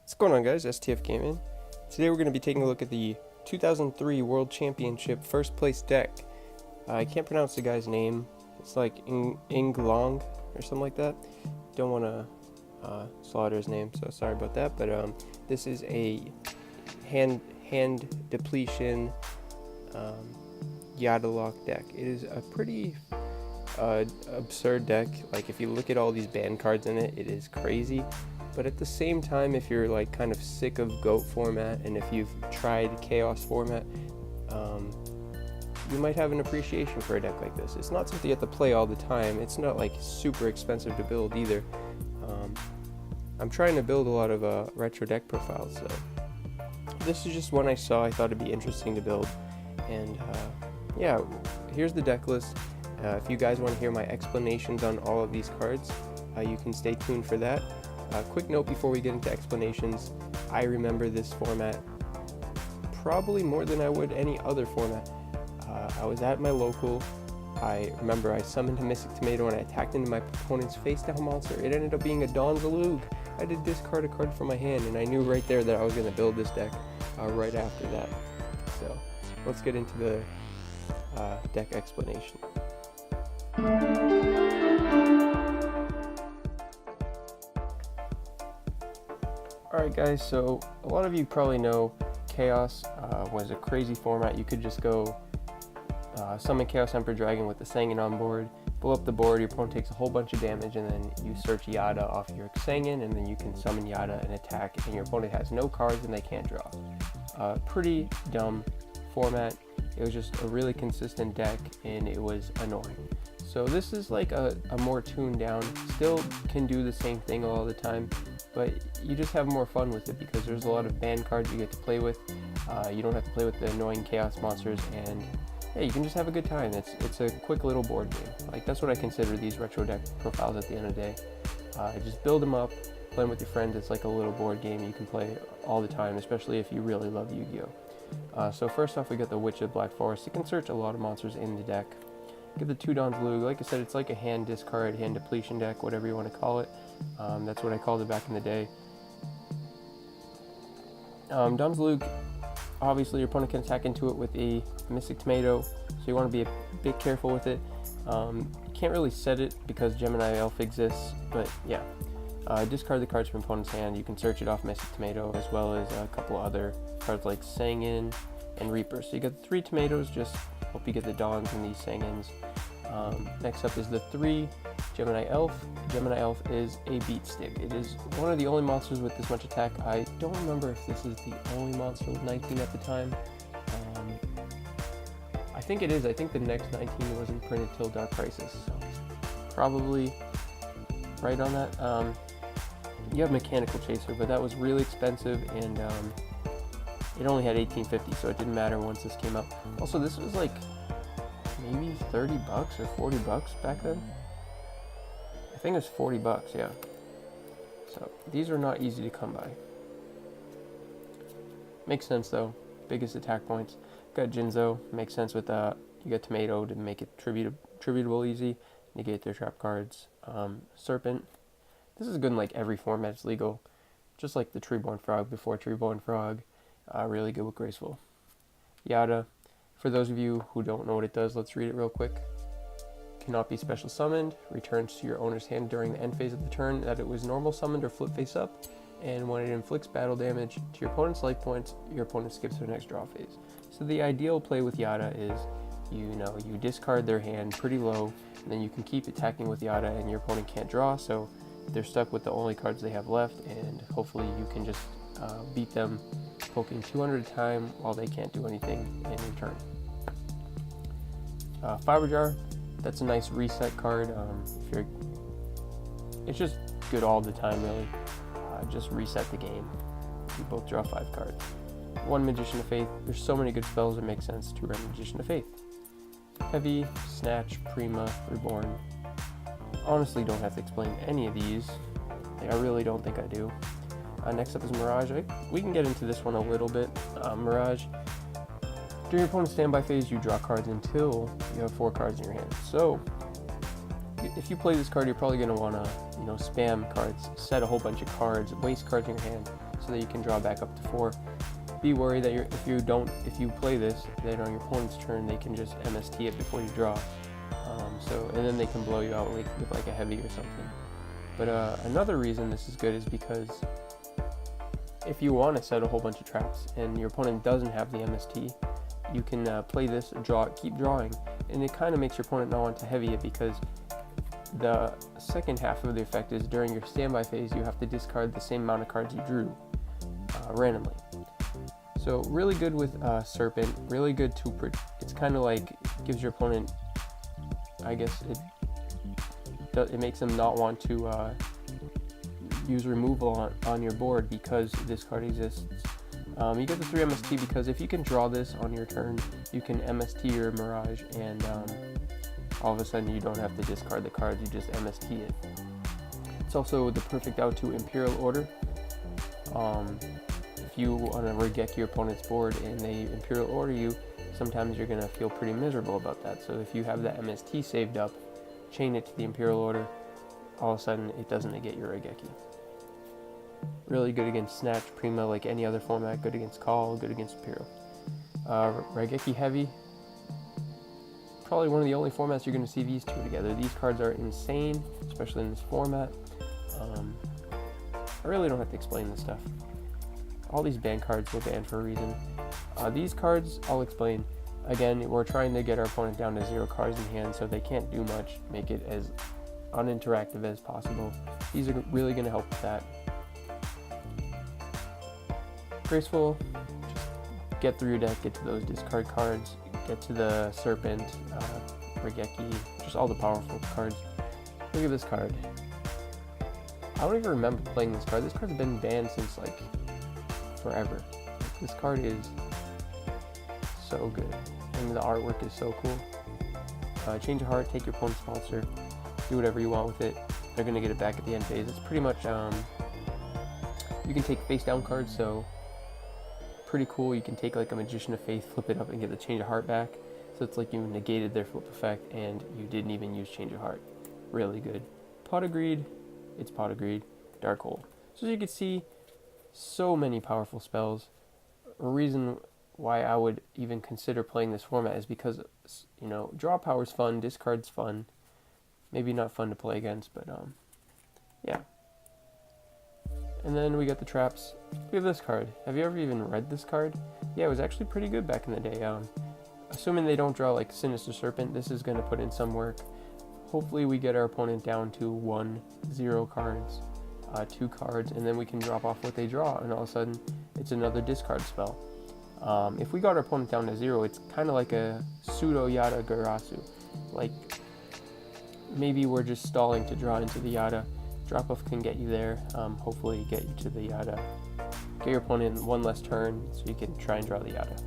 What's going on, guys? STF Gaming. Today we're going to be taking a look at the 2003 World Championship first place deck. I can't pronounce the guy's name. It's like Inglong or something like that. Don't want to slaughter his name, so sorry about that. But this is a hand depletion Yata lock deck. It is a pretty absurd deck. Like, if you look at all these banned cards in it, it is crazy. But at the same time, if you're like kind of sick of GOAT format, and if you've tried Chaos format, you might have an appreciation for a deck like this. It's not something you have to play all the time. It's not like super expensive to build either. I'm trying to build a lot of retro deck profiles, so this is just one I saw. I thought it'd be interesting to build, and yeah, here's the deck list. If you guys want to hear my explanations on all of these cards, you can stay tuned for that. Quick note before we get into explanations, I remember this format probably more than I would any other format. I was at my local. I remember I summoned a Mystic Tomato and I attacked into my opponent's face down monster. It ended up being a Donzalug. I had to discard a card from my hand, and I knew right there that I was going to build this deck right after that. So let's get into the deck explanation. Alright guys, so a lot of you probably know Chaos was a crazy format. You could just go summon Chaos Emperor Dragon with the Sangan on board, blow up the board, your opponent takes a whole bunch of damage, and then you search Yata off your Sangan, and then you can summon Yata and attack, and your opponent has no cards and they can't draw. Pretty dumb format. It was just a really consistent deck, and it was annoying. So this is like a more tuned down, still can do the same thing all the time, but you just have more fun with it because there's a lot of banned cards you get to play with. You don't have to play with the annoying chaos monsters, and yeah, you can just have a good time. It's a quick little board game. Like, that's what I consider these retro deck profiles at the end of the day. Just build them up, play them with your friends. It's like a little board game you can play all the time, especially if you really love Yu-Gi-Oh! So first off, we got the Witch of the Black Forest. It can search a lot of monsters in the deck. Get the 2 Donzalug. Like I said, it's like a hand discard, hand depletion deck, whatever you want to call it. That's what I called it back in the day. Donzalug, obviously your opponent can attack into it with a Mystic Tomato, so you want to be a bit careful with it. You can't really set it because Gemini Elf exists, but yeah. Discard the cards from opponent's hand. You can search it off Mystic Tomato, as well as a couple other cards like Sangan and Reaper. So you got 3 tomatoes, just hope you get the Dons and these Sangans. Next up is the 3 Gemini Elf. Gemini Elf is a beat stick. It is one of the only monsters with this much attack. I don't remember if this is the only monster with 19 at the time. I think it is. I think the next 19 wasn't printed till Dark Crisis, so probably right on that. You have Mechanical Chaser, but that was really expensive, and it only had 1850, so it didn't matter once this came out. Also, this was like maybe 30 bucks or 40 bucks back then. I think it was 40 bucks, yeah. So these are not easy to come by. Makes sense though. Biggest attack points. Got Jinzo. Makes sense with that. You got Tomato to make it tributable easy. Negate their trap cards. Serpent. This is good in like every format. It's legal. Just like the SeriousTreebornFrog before SeriousTreebornFrog. Really good with Graceful. Yata. For those of you who don't know what it does, let's read it real quick. Cannot be special summoned. Returns to your owner's hand during the end phase of the turn that it was normal summoned or flip face up. And when it inflicts battle damage to your opponent's life points, your opponent skips to the next draw phase. So the ideal play with Yata is, you discard their hand pretty low, and then you can keep attacking with Yata, and your opponent can't draw, so they're stuck with the only cards they have left, and hopefully you can just beat them poking 200 a time while they can't do anything in return. Fiber Jar, that's a nice reset card. It's just good all the time, really. Just reset the game. You both draw 5 cards. 1 Magician of Faith. There's so many good spells it makes sense to run Magician of Faith. Heavy, Snatch, Prima, Reborn. Honestly, don't have to explain any of these. I really don't think I do. Next up is Mirage. We can get into this one a little bit. Mirage. During your opponent's standby phase, you draw cards until you have 4 cards in your hand. So, if you play this card, you're probably going to want to, spam cards, set a whole bunch of cards, waste cards in your hand. so that you can draw back up to 4. Be worried that if you play this, then on your opponent's turn they can just MST it before you draw. And then they can blow you out with like a heavy or something. But another reason this is good is because if you want to set a whole bunch of traps and your opponent doesn't have the MST, you can play this, keep drawing, and it kind of makes your opponent not want to heavy it, because the second half of the effect is during your standby phase you have to discard the same amount of cards you drew randomly. So really good with Serpent, really good to, it's kind of like gives your opponent, I guess it makes them not want to use removal on your board because this card exists. You get the 3 MST because if you can draw this on your turn, you can MST your Mirage, and all of a sudden you don't have to discard the cards, you just MST it. It's also the perfect out to Imperial Order. If you want to regek your opponent's board and they Imperial Order you, sometimes you're going to feel pretty miserable about that. So if you have that MST saved up, chain it to the Imperial Order, all of a sudden it doesn't negate your regeki. Really good against Snatch, Prima, like any other format, good against Call, good against Imperial. Regeki Heavy, probably one of the only formats you're going to see these two together. These cards are insane, especially in this format. I really don't have to explain this stuff. All these ban cards were banned for a reason. These cards, I'll explain. Again, we're trying to get our opponent down to 0 cards in hand so they can't do much, make it as uninteractive as possible. These are really going to help with that. Graceful, just get through your deck, get to those discard cards, get to the Serpent, Regeki, just all the powerful cards. Look at this card. I don't even remember playing this card. This card's been banned since like forever. This card is so good, and the artwork is so cool. Change of heart, take your opponent's monster, do whatever you want with it. They're gonna get it back at the end phase. It's pretty much you can take face down cards, so pretty cool. You can take like a Magician of Faith, flip it up, and get the Change of Heart back. So it's like you negated their flip effect, and you didn't even use Change of Heart. Really good. Pot of Greed, it's Pot of Greed, Dark Hole. So as you can see, so many powerful spells. A reason why I would even consider playing this format is because, you know, draw power's fun, discard's fun. Maybe not fun to play against, but yeah. And then we got the traps. We have this card. Have you ever even read this card? Yeah, it was actually pretty good back in the day. Assuming they don't draw like Sinister Serpent, this is going to put in some work. Hopefully we get our opponent down to 0 cards, 2 cards, and then we can drop off what they draw, and all of a sudden it's another discard spell. If we got our opponent down to 0, it's kind of like a pseudo Yata Garasu. Like, maybe we're just stalling to draw into the Yata. Drop off can get you there, hopefully get you to the Yata. Get your opponent 1 less turn so you can try and draw the Yata.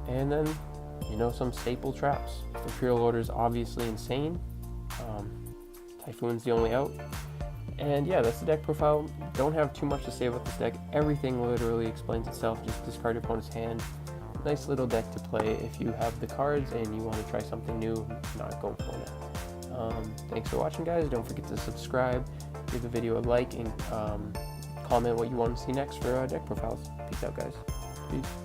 And then, you know, some staple traps. Imperial Order is obviously insane. Typhoon's the only out. And yeah, that's the deck profile. Don't have too much to say about this deck. Everything literally explains itself. Just discard your opponent's hand. Nice little deck to play if you have the cards and you want to try something new, not going for it. Thanks for watching, guys. Don't forget to subscribe, give the video a like, and comment what you want to see next for deck profiles. Peace out, guys. Peace.